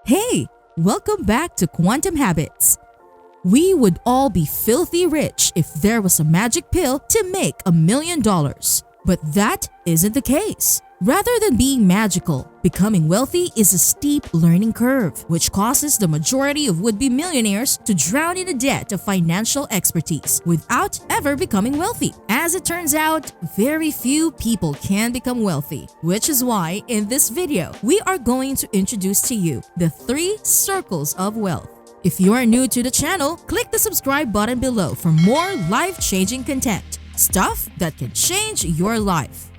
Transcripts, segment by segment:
Hey, welcome back to Quantum Habits. We would all be filthy rich if there was a magic pill to make $1,000,000. But that isn't the case. Rather than being magical, becoming wealthy is a steep learning curve, which causes the majority of would-be millionaires to drown in a debt of financial expertise without ever becoming wealthy. As it turns out, very few people can become wealthy, which is why in this video, we are going to introduce to you the 3 circles of wealth. If you are new to the channel, click the subscribe button below for more life-changing content, stuff that can change your life.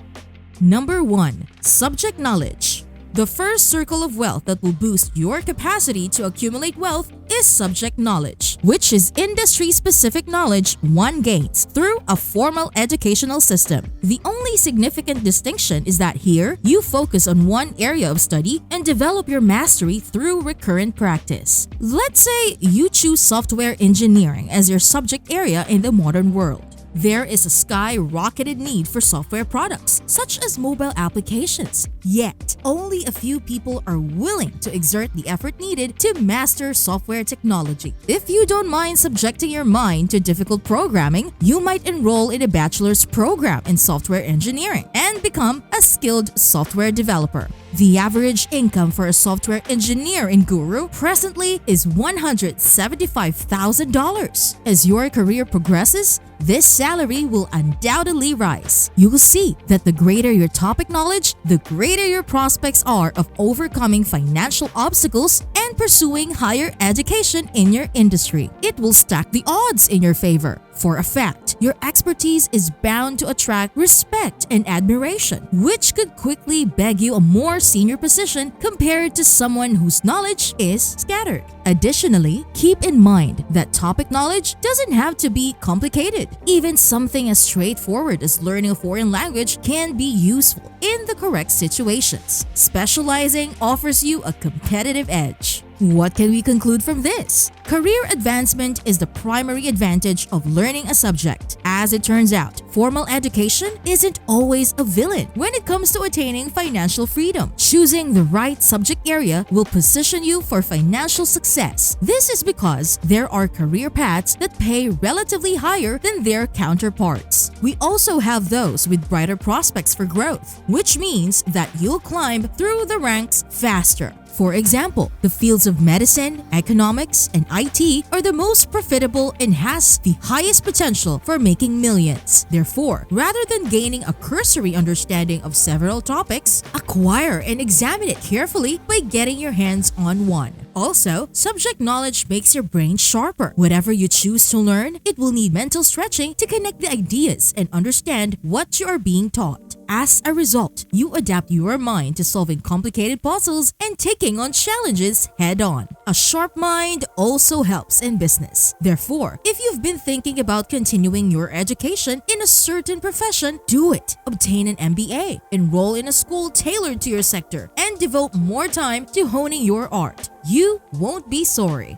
Number 1. Subject knowledge. The first circle of wealth that will boost your capacity to accumulate wealth is subject knowledge, which is industry-specific knowledge one gains through a formal educational system. The only significant distinction is that here, you focus on one area of study and develop your mastery through recurrent practice. Let's say you choose software engineering as your subject area in the modern world. There is a skyrocketed need for software products, such as mobile applications. Yet, only a few people are willing to exert the effort needed to master software technology. If you don't mind subjecting your mind to difficult programming, you might enroll in a bachelor's program in software engineering and become a skilled software developer. The average income for a software engineer in Guru presently is $175,000. As your career progresses, this salary will undoubtedly rise. You will see that the greater your topic knowledge, the greater your prospects are of overcoming financial obstacles and pursuing higher education in your industry. It will stack the odds in your favor. For a fact, your expertise is bound to attract respect and admiration, which could quickly beg you a more senior position compared to someone whose knowledge is scattered. Additionally, keep in mind that topic knowledge doesn't have to be complicated. Even something as straightforward as learning a foreign language can be useful in the correct situations. Specializing offers you a competitive edge. What can we conclude from this? Career advancement is the primary advantage of learning a subject. As it turns out, formal education isn't always a villain when it comes to attaining financial freedom. Choosing the right subject area will position you for financial success. This is because there are career paths that pay relatively higher than their counterparts. We also have those with brighter prospects for growth, which means that you'll climb through the ranks faster. For example, the fields of medicine, economics, and IT are the most profitable and has the highest potential for making millions. Therefore, rather than gaining a cursory understanding of several topics, acquire and examine it carefully by getting your hands on one. Also, subject knowledge makes your brain sharper. Whatever you choose to learn, it will need mental stretching to connect the ideas and understand what you are being taught. As a result, you adapt your mind to solving complicated puzzles and taking on challenges head-on. A sharp mind also helps in business. Therefore, if you've been thinking about continuing your education in a certain profession, do it. Obtain an MBA, enroll in a school tailored to your sector, and devote more time to honing your art. You won't be sorry.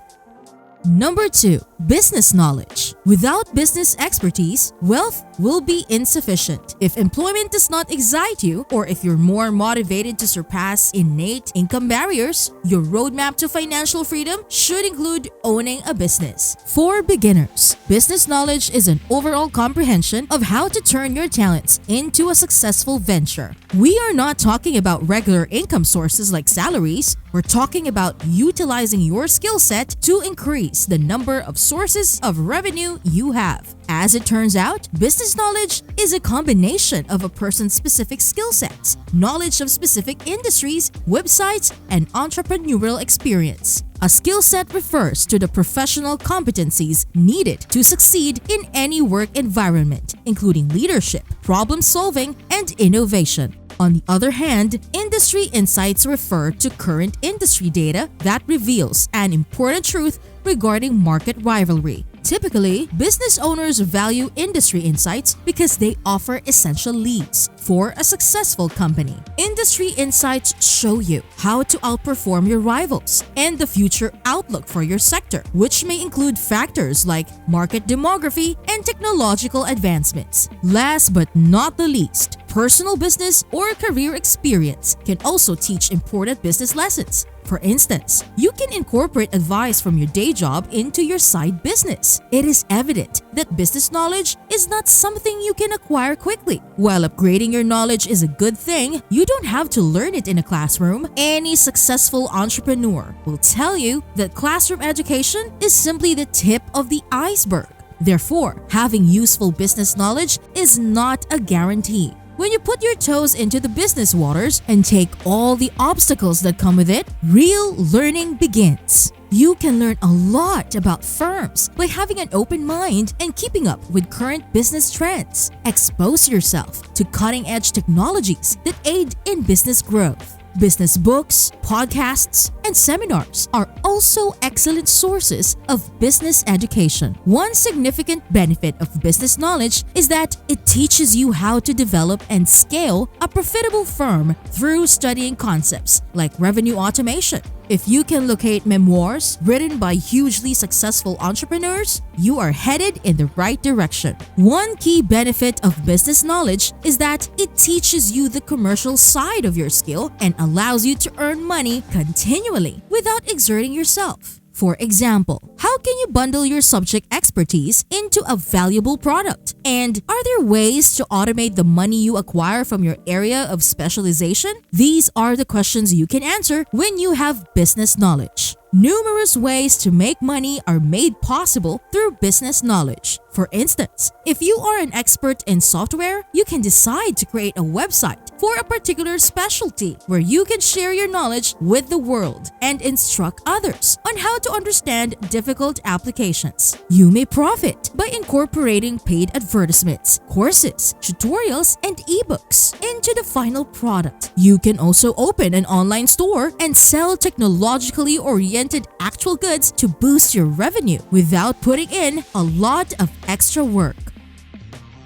Number 2. Business knowledge. Without business expertise, wealth will be insufficient. If employment does not excite you, or if you're more motivated to surpass innate income barriers, your roadmap to financial freedom should include owning a business. For beginners, business knowledge is an overall comprehension of how to turn your talents into a successful venture. We are not talking about regular income sources like salaries. We're talking about utilizing your skill set to increase the number of sources of revenue you have. As it turns out, business knowledge is a combination of a person's specific skill sets, knowledge of specific industries, websites, and entrepreneurial experience. A skill set refers to the professional competencies needed to succeed in any work environment, including leadership, problem solving, and innovation. On the other hand, industry insights refer to current industry data that reveals an important truth regarding market rivalry. Typically, business owners value industry insights because they offer essential leads for a successful company. Industry insights show you how to outperform your rivals and the future outlook for your sector, which may include factors like market demography and technological advancements. Last but not the least, personal business or career experience can also teach important business lessons. For instance, you can incorporate advice from your day job into your side business. It is evident that business knowledge is not something you can acquire quickly. While upgrading your knowledge is a good thing, you don't have to learn it in a classroom. Any successful entrepreneur will tell you that classroom education is simply the tip of the iceberg. Therefore, having useful business knowledge is not a guarantee. When you put your toes into the business waters and take all the obstacles that come with it, real learning begins. You can learn a lot about firms by having an open mind and keeping up with current business trends. Expose yourself to cutting-edge technologies that aid in business growth. Business books, podcasts, and seminars are also excellent sources of business education. One significant benefit of business knowledge is that it teaches you how to develop and scale a profitable firm through studying concepts like revenue automation. If you can locate memoirs written by hugely successful entrepreneurs, you are headed in the right direction. One key benefit of business knowledge is that it teaches you the commercial side of your skill and allows you to earn money continually without exerting yourself. For example, how can you bundle your subject expertise into a valuable product? And are there ways to automate the money you acquire from your area of specialization? These are the questions you can answer when you have business knowledge. Numerous ways to make money are made possible through business knowledge. For instance, if you are an expert in software, you can decide to create a website for a particular specialty where you can share your knowledge with the world and instruct others on how to understand difficult applications. You may profit by incorporating paid advertisements, courses, tutorials, and ebooks into the final product. You can also open an online store and sell technologically oriented actual goods to boost your revenue without putting in a lot of extra work.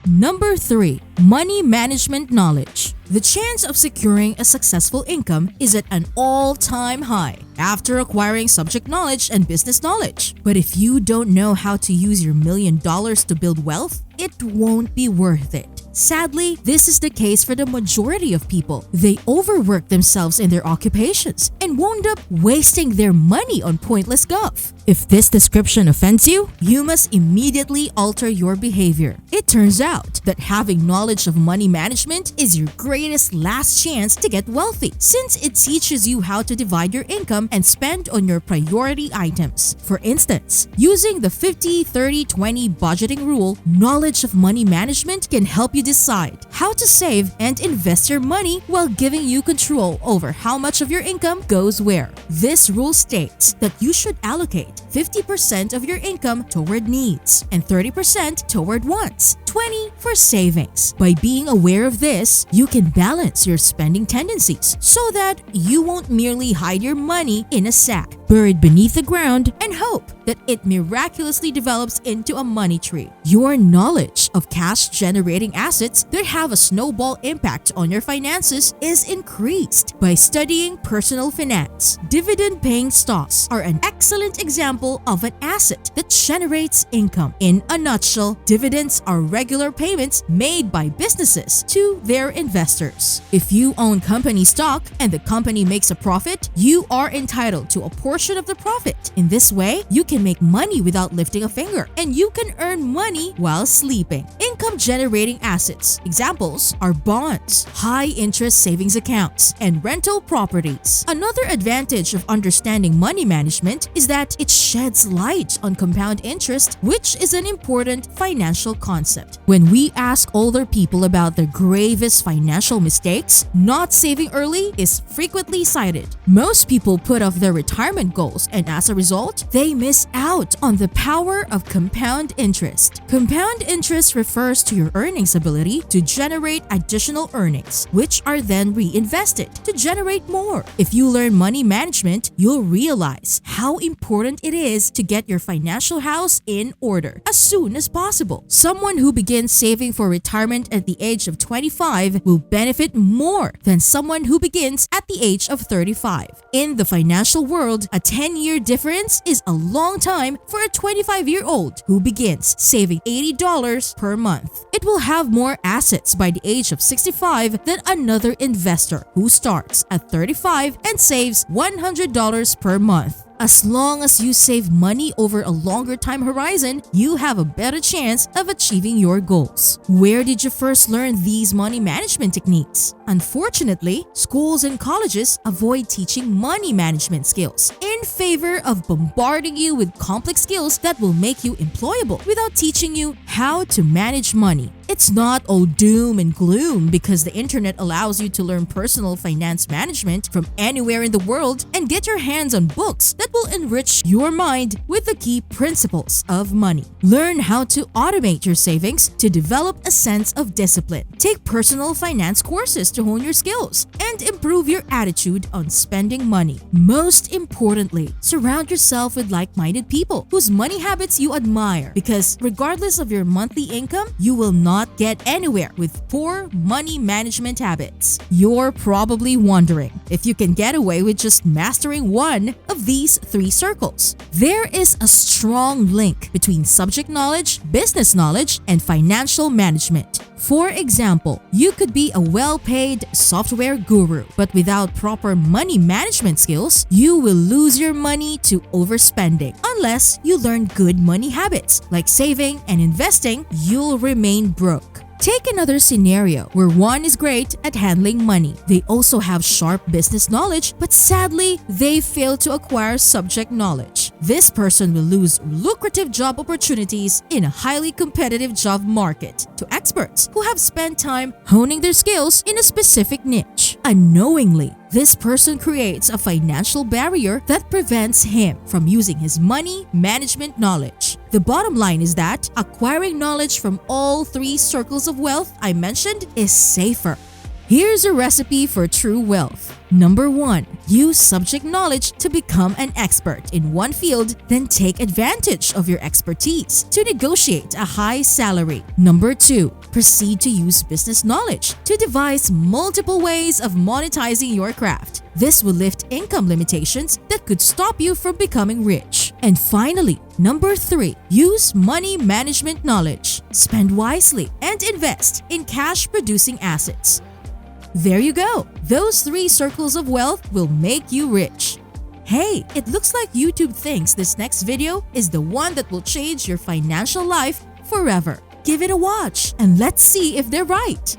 Number 3. Money management knowledge. The chance of securing a successful income is at an all-time high after acquiring subject knowledge and business knowledge. But if you don't know how to use your $1 million to build wealth, it won't be worth it. Sadly, this is the case for the majority of people. They overwork themselves in their occupations and wound up wasting their money on pointless guff. If this description offends you, you must immediately alter your behavior. It turns out that having knowledge of money management is your greatest last chance to get wealthy, since it teaches you how to divide your income and spend on your priority items. For instance, using the 50-30-20 budgeting rule, knowledge of money management can help you decide how to save and invest your money while giving you control over how much of your income goes where. This rule states that you should allocate 50% of your income toward needs and 30% toward wants, 20% for savings. By being aware of this, you can balance your spending tendencies so that you won't merely hide your money in a sack buried beneath the ground and hope that it miraculously develops into a money tree. Your knowledge of cash-generating assets that have a snowball impact on your finances is increased by studying personal finance. Dividend-paying stocks are an excellent example of an asset that generates income. In a nutshell, dividends are regular payments made by businesses to their investors. If you own company stock and the company makes a profit, you are entitled to a portion of the profit. In this way, you can make money without lifting a finger, and you can earn money while sleeping. Income-generating assets. Examples are bonds, high-interest savings accounts, and rental properties. Another advantage of understanding money management is that it sheds light on compound interest, which is an important financial concept. When we ask older people about their gravest financial mistakes, not saving early is frequently cited. Most people put off their retirement goals, and as a result, they miss out on the power of compound interest. Compound interest refers to your earnings ability to generate additional earnings, which are then reinvested to generate more. If you learn money management, you'll realize how important it is to get your financial house in order as soon as possible. Someone who begins begins saving for retirement at the age of 25 will benefit more than someone who begins at the age of 35. In the financial world, a 10-year difference is a long time for a 25-year-old who begins saving $80 per month. It will have more assets by the age of 65 than another investor who starts at 35 and saves $100 per month. As long as you save money over a longer time horizon, you have a better chance of achieving your goals. Where did you first learn these money management techniques? Unfortunately, schools and colleges avoid teaching money management skills in favor of bombarding you with complex skills that will make you employable without teaching you how to manage money. It's not all doom and gloom because the internet allows you to learn personal finance management from anywhere in the world and get your hands on books that will enrich your mind with the key principles of money. Learn how to automate your savings to develop a sense of discipline. Take personal finance courses to hone your skills and improve your attitude on spending money. Most importantly, surround yourself with like-minded people whose money habits you admire because regardless of your monthly income, you will not get anywhere with poor money management habits. You're probably wondering if you can get away with just mastering one of these 3 circles. There is a strong link between subject knowledge, business knowledge, and financial management. For example, you could be a well-paid software guru, but without proper money management skills, you will lose your money to overspending. Unless you learn good money habits like saving and investing, you'll remain broke. Take another scenario where one is great at handling money. They also have sharp business knowledge, but sadly, they fail to acquire subject knowledge. This person will lose lucrative job opportunities in a highly competitive job market to experts who have spent time honing their skills in a specific niche. Unknowingly, this person creates a financial barrier that prevents him from using his money management knowledge. The bottom line is that acquiring knowledge from all 3 circles of wealth I mentioned is safer. Here's a recipe for true wealth. Number 1. Use subject knowledge to become an expert in one field, then take advantage of your expertise to negotiate a high salary. Number 2. Proceed to use business knowledge to devise multiple ways of monetizing your craft. This will lift income limitations that could stop you from becoming rich. And finally, number 3. Use money management knowledge. Spend wisely and invest in cash-producing assets. There you go. Those 3 circles of wealth will make you rich. Hey, it looks like YouTube thinks this next video is the one that will change your financial life forever. Give it a watch and let's see if they're right.